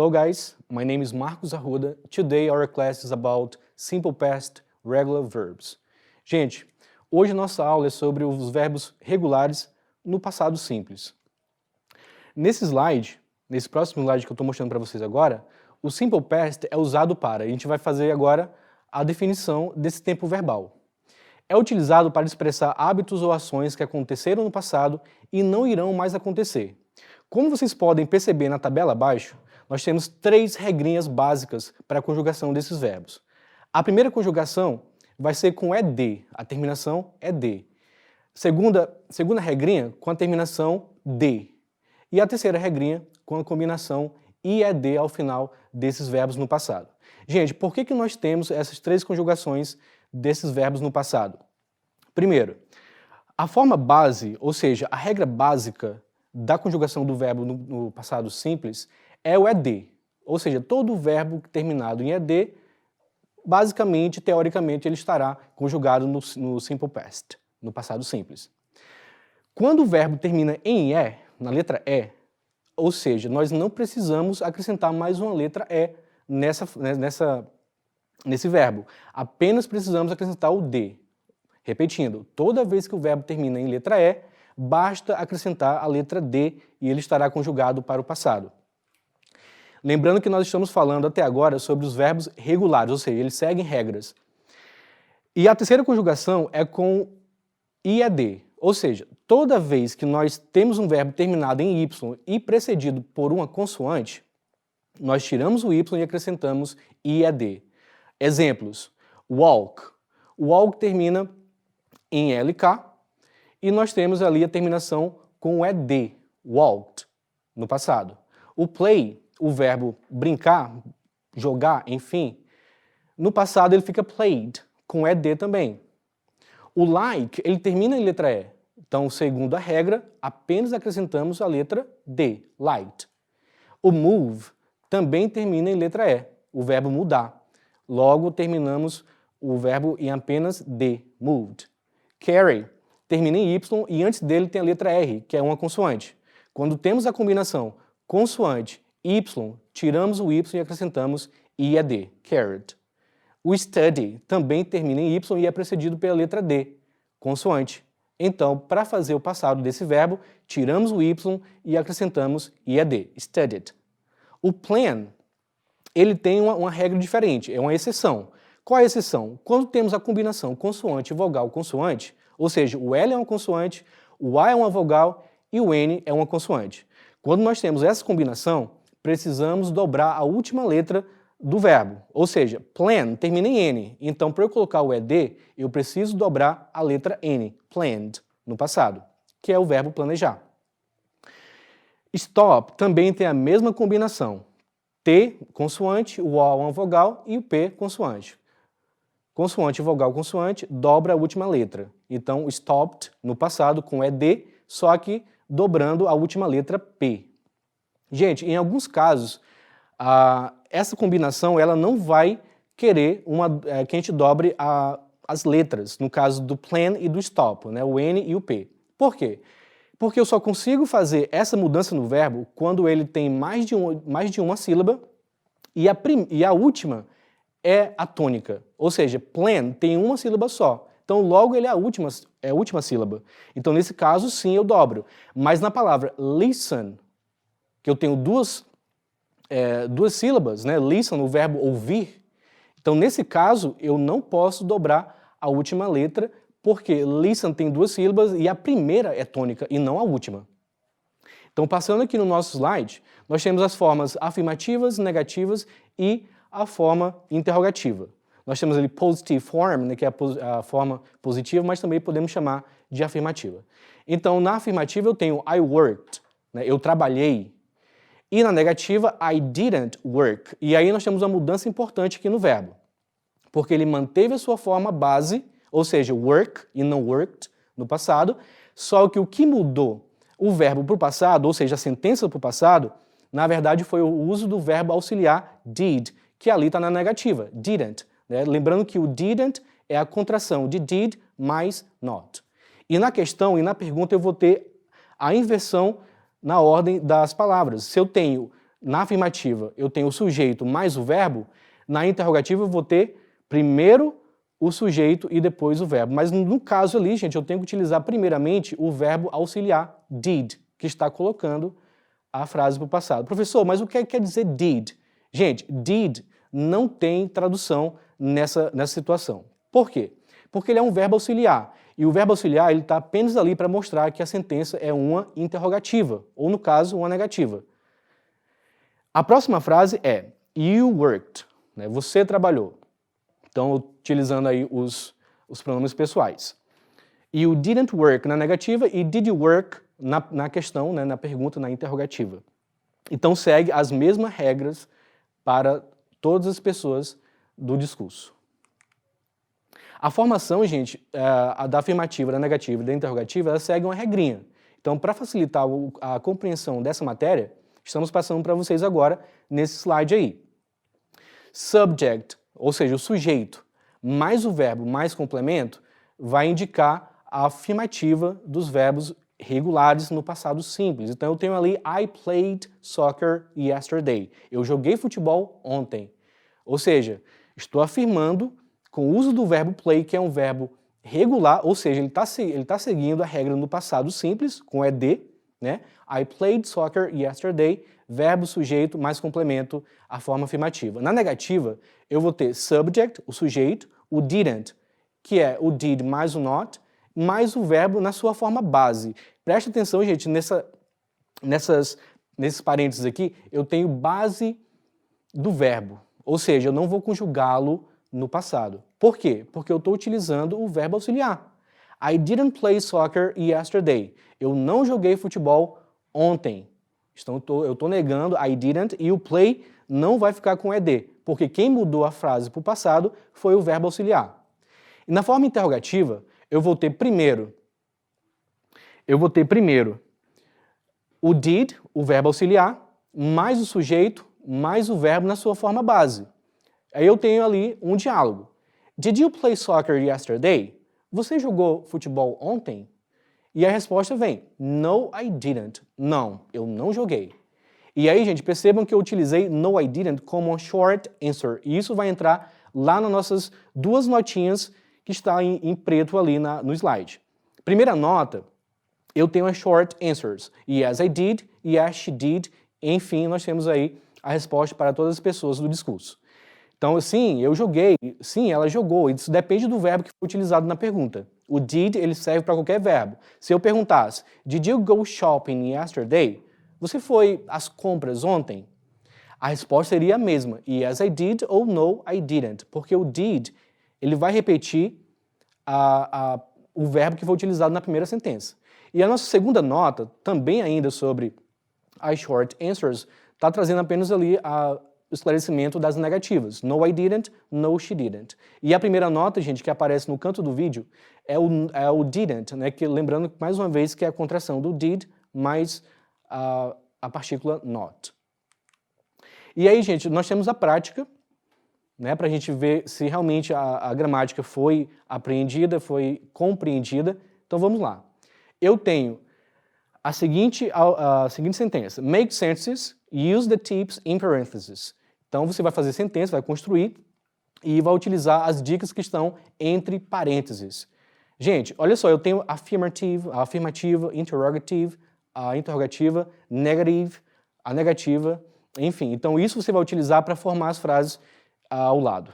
Hello guys, my name is Marcos Arruda. Today our class is about simple past regular verbs. Gente, hoje nossa aula é sobre os verbos regulares no passado simples. Nesse próximo slide que eu estou mostrando para vocês agora, o simple past é usado para, a gente vai fazer agora a definição desse tempo verbal. É utilizado para expressar hábitos ou ações que aconteceram no passado e não irão mais acontecer. Como vocês podem perceber na tabela abaixo, nós temos 3 regrinhas básicas para a conjugação desses verbos. A primeira conjugação vai ser com ED, a terminação ED. Segunda regrinha, com a terminação D. E a terceira regrinha, com a combinação IED ao final desses verbos no passado. Gente, por que nós temos essas 3 conjugações desses verbos no passado? Primeiro, a forma base, ou seja, a regra básica da conjugação do verbo no passado simples é o ED, ou seja, todo verbo terminado em ED, basicamente, teoricamente, ele estará conjugado no simple past, no passado simples. Quando o verbo termina em E, na letra E, ou seja, nós não precisamos acrescentar mais uma letra E nesse verbo, apenas precisamos acrescentar o D. Repetindo, toda vez que o verbo termina em letra E, basta acrescentar a letra D e ele estará conjugado para o passado. Lembrando que nós estamos falando até agora sobre os verbos regulares, ou seja, eles seguem regras. E a terceira conjugação é com IED, ou seja, toda vez que nós temos um verbo terminado em Y e precedido por uma consoante, nós tiramos o Y e acrescentamos IED. Exemplos, walk. Walk termina em LK e nós temos ali a terminação com o ED, walked, no passado. O play, o verbo brincar, jogar, enfim, no passado ele fica played, com ED também. O like, ele termina em letra E. Então, segundo a regra, apenas acrescentamos a letra D, liked. O move também termina em letra E, o verbo mudar. Logo, terminamos o verbo em apenas D, moved. Carry termina em Y e antes dele tem a letra R, que é uma consoante. Quando temos a combinação consoante Y, tiramos o Y e acrescentamos IED, carried. O study também termina em Y e é precedido pela letra D, consoante. Então, para fazer o passado desse verbo, tiramos o Y e acrescentamos IED, studied. O plan, ele tem uma regra diferente, é uma exceção. Qual é a exceção? Quando temos a combinação consoante, vogal, consoante, ou seja, o L é uma consoante, o A é uma vogal e o N é uma consoante. Quando nós temos essa combinação, precisamos dobrar a última letra do verbo, ou seja, plan termina em N, então para eu colocar o ED, eu preciso dobrar a letra N, planned, no passado, que é o verbo planejar. Stop também tem a mesma combinação, T consoante, o O uma vogal e o P consoante. Consoante, vogal, consoante, dobra a última letra. Então, stopped no passado com ED, só que dobrando a última letra P. Gente, em alguns casos, essa combinação ela não vai querer que a gente dobre as letras, no caso do plan e do stop, né, o N e o P. Por quê? Porque eu só consigo fazer essa mudança no verbo quando ele tem mais de uma sílaba e a última é a tônica, ou seja, plan tem uma sílaba só, então logo ele é a última sílaba. Então nesse caso sim eu dobro, mas na palavra listen, que eu tenho duas sílabas, né? Listen, o verbo ouvir, então nesse caso eu não posso dobrar a última letra, porque listen tem 2 sílabas e a primeira é tônica e não a última. Então passando aqui no nosso slide, nós temos as formas afirmativas, negativas e a forma interrogativa. Nós temos ali positive form, né, que é a forma positiva, mas também podemos chamar de afirmativa. Então, na afirmativa eu tenho I worked, né, eu trabalhei. E na negativa, I didn't work. E aí nós temos uma mudança importante aqui no verbo, porque ele manteve a sua forma base, ou seja, work e não worked, no passado, só que o que mudou o verbo para o passado, ou seja, a sentença para o passado, na verdade foi o uso do verbo auxiliar did, que ali está na negativa, didn't. Né? Lembrando que o didn't é a contração de did mais not. E na questão e na pergunta eu vou ter a inversão na ordem das palavras. Se eu tenho na afirmativa eu tenho o sujeito mais o verbo, na interrogativa eu vou ter primeiro o sujeito e depois o verbo. Mas no caso ali, gente, eu tenho que utilizar primeiramente o verbo auxiliar, did, que está colocando a frase para o passado. Professor, mas o que quer dizer did? Gente, did não tem tradução nessa situação. Por quê? Porque ele é um verbo auxiliar. E o verbo auxiliar está apenas ali para mostrar que a sentença é uma interrogativa, ou no caso, uma negativa. A próxima frase é you worked, né? Você trabalhou. Então, utilizando aí os pronomes pessoais. You didn't work na negativa e did you work na questão, né, na pergunta, na interrogativa. Então, segue as mesmas regras para todas as pessoas do discurso. A formação, gente, a da afirmativa, da negativa e da interrogativa, ela segue uma regrinha. Então, para facilitar a compreensão dessa matéria, estamos passando para vocês agora nesse slide aí. Subject, ou seja, o sujeito, mais o verbo, mais complemento, vai indicar a afirmativa dos verbos regulares no passado simples. Então, eu tenho ali I played soccer yesterday. Eu joguei futebol ontem. Ou seja, estou afirmando com o uso do verbo play, que é um verbo regular, ou seja, ele tá seguindo a regra no passado simples, com ED, né? I played soccer yesterday, verbo, sujeito, mais complemento, a forma afirmativa. Na negativa, eu vou ter subject, o sujeito, o didn't, que é o did mais o not, mais o verbo na sua forma base. Preste atenção, gente, nesses parênteses aqui, eu tenho base do verbo, ou seja, eu não vou conjugá-lo no passado. Por quê? Porque eu estou utilizando o verbo auxiliar. I didn't play soccer yesterday. Eu não joguei futebol ontem. Então, eu estou negando I didn't e o play não vai ficar com ED, porque quem mudou a frase para o passado foi o verbo auxiliar. E na forma interrogativa, eu vou ter primeiro o did, o verbo auxiliar, mais o sujeito, mais o verbo na sua forma base. Aí eu tenho ali um diálogo. Did you play soccer yesterday? Você jogou futebol ontem? E a resposta vem, no, I didn't. Não, eu não joguei. E aí, gente, percebam que eu utilizei no, I didn't como um short answer. E isso vai entrar lá nas nossas duas notinhas que está em preto ali no slide. Primeira nota, eu tenho as short answers. Yes, I did. Yes, she did. Enfim, nós temos aí a resposta para todas as pessoas do discurso. Então, sim, eu joguei, sim, ela jogou. Isso depende do verbo que foi utilizado na pergunta. O did, ele serve para qualquer verbo. Se eu perguntasse, did you go shopping yesterday? Você foi às compras ontem? A resposta seria a mesma. Yes, I did ou no, I didn't. Porque o did, ele vai repetir o verbo que foi utilizado na primeira sentença. E a nossa segunda nota, também ainda sobre as short answers, está trazendo apenas ali o esclarecimento das negativas. No, I didn't, no, she didn't. E a primeira nota, gente, que aparece no canto do vídeo é o didn't, né? Que, lembrando, mais uma vez, que é a contração do did mais a partícula not. E aí, gente, nós temos a prática, né? Para a gente ver se realmente a gramática foi apreendida, foi compreendida. Então, vamos lá. Eu tenho a seguinte sentença. Make sentences, use the tips in parentheses. Então, você vai fazer sentença, vai construir e vai utilizar as dicas que estão entre parênteses. Gente, olha só, eu tenho afirmativa, interrogative, a interrogativa, negative, a negativa, enfim. Então, isso você vai utilizar para formar as frases ao lado.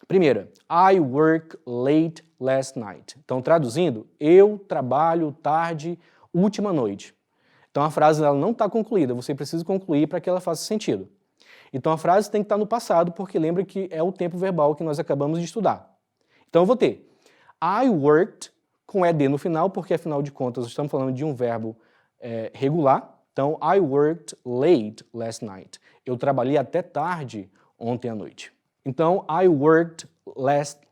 Primeira, I work late last night. Então, traduzindo, eu trabalho tarde, última noite. Então, a frase ela não está concluída, você precisa concluir para que ela faça sentido. Então, a frase tem que estar no passado, porque lembra que é o tempo verbal que nós acabamos de estudar. Então, eu vou ter I worked, com ED no final, porque, afinal de contas, estamos falando de um verbo regular. Então, I worked late last night. Eu trabalhei até tarde ontem à noite. Então, I worked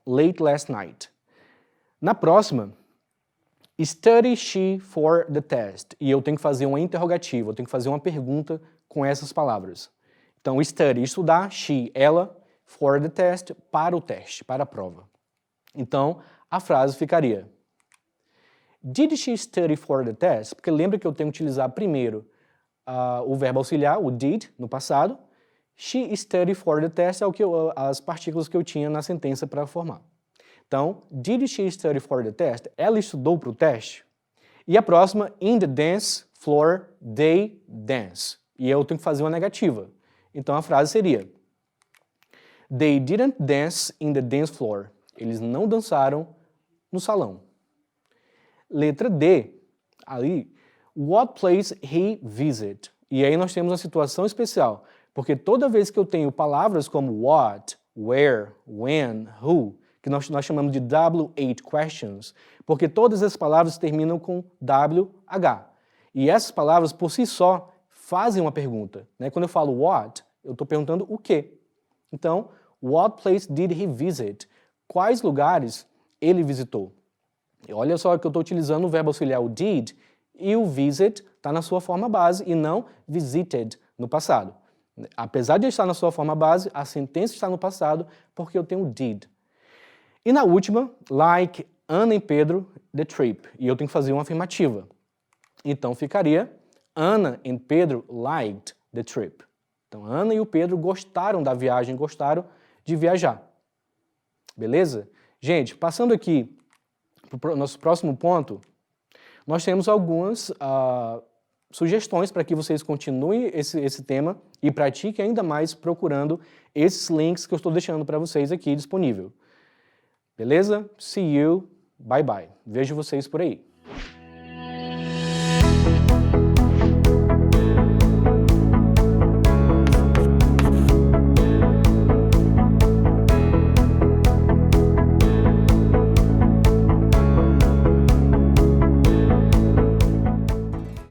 late last night. Na próxima, study she for the test. E eu tenho que fazer uma interrogativa, eu tenho que fazer uma pergunta com essas palavras. Então, study, estudar, she, ela, for the test, para o teste, para a prova. Então, a frase ficaria Did she study for the test? Porque lembra que eu tenho que utilizar primeiro o verbo auxiliar, o did, no passado. She studied for the test é as partículas que eu tinha na sentença para formar. Então, did she study for the test? Ela estudou para o teste. E a próxima, in the dance floor, they dance. E eu tenho que fazer uma negativa. Então, a frase seria, they didn't dance in the dance floor. Eles não dançaram no salão. Letra D, ali, what place he visit? E aí nós temos uma situação especial, porque toda vez que eu tenho palavras como what, where, when, who, que nós chamamos de W8 questions, porque todas as palavras terminam com WH. E essas palavras, por si só, fazem uma pergunta. Né? Quando eu falo what, eu estou perguntando o quê. Então, what place did he visit? Quais lugares ele visitou? E olha só que eu estou utilizando o verbo auxiliar, o did, e o visit está na sua forma base e não visited no passado. Apesar de estar na sua forma base, a sentença está no passado porque eu tenho o did. E na última, like Ana e Pedro, the trip. E eu tenho que fazer uma afirmativa. Então ficaria, Anna and Pedro liked the trip. Então Ana e o Pedro gostaram da viagem, gostaram de viajar. Beleza? Gente, passando aqui para o nosso próximo ponto, nós temos algumas sugestões para que vocês continuem esse tema e pratiquem ainda mais procurando esses links que eu estou deixando para vocês aqui disponível. Beleza? See you. Bye bye. Vejo vocês por aí.